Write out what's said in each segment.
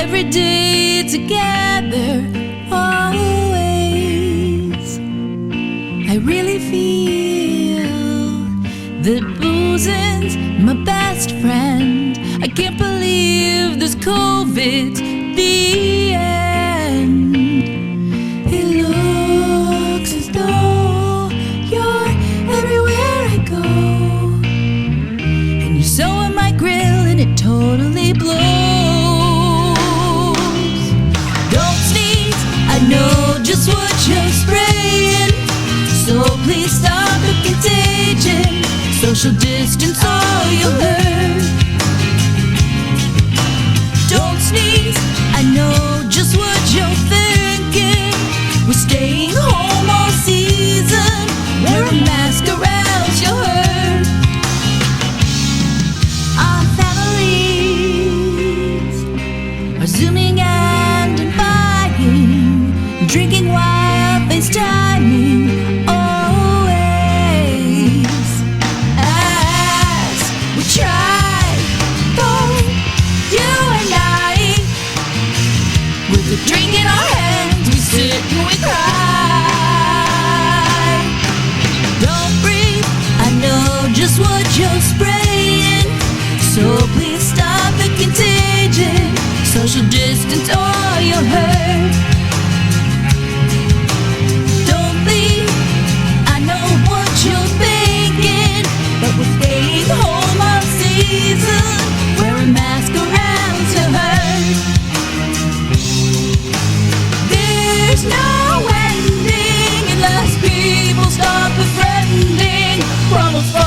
every day together, always. I really feel that boozing's my best friend. I can't believe this COVID's the end. It looks as though you're everywhere I go, and you're so on my grill and it totally blows. Don't sneeze, I know just what you're spraying, so please stop the contagion. Social distance or you'll hurt. Don't sneeze, I know just what you're thinking. We're staying home all season. Wear a mask or else you'll hurt. Our families are zooming and inviting, drinking while FaceTiming. Always as we try, both you and I, with a drink in our hands, we sit and we cry. Don't breathe, I know just what you're spraying, so please stop the contagion. Social distance or you'll hurt. Don't leave, I know what you're thinking, but we're staying home all season. Wear a mask or else you'll hurt. There's no ending unless people stop befriending from afar.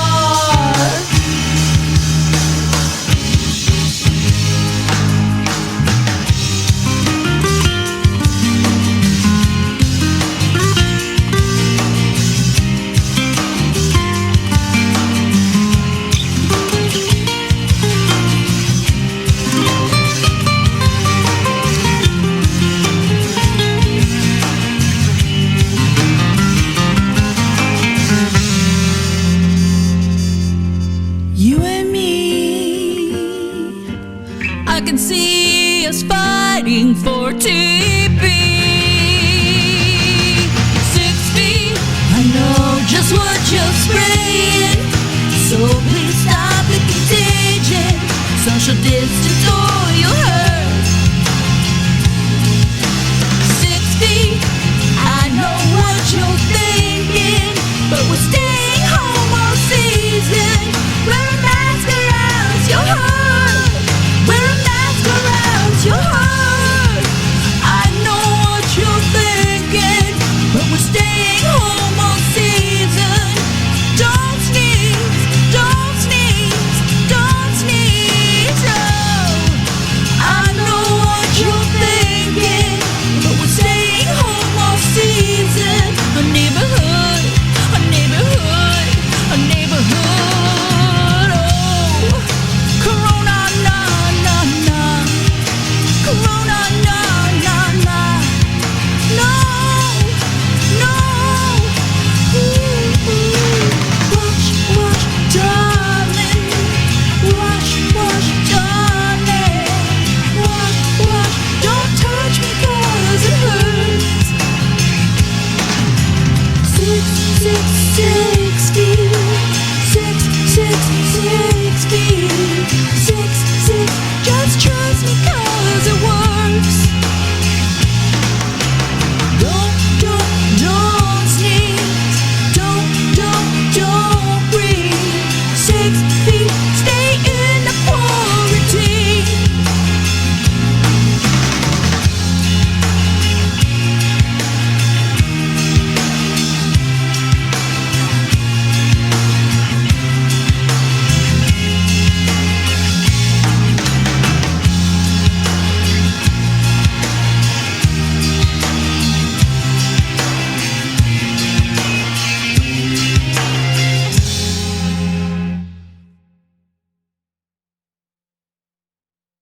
You and me, I can see us fighting for TP. 6 feet, I know just what you're spraying, so please stop the contagion. Social distance or you'll hurt. 6 feet, I know what you're thinking, but we're still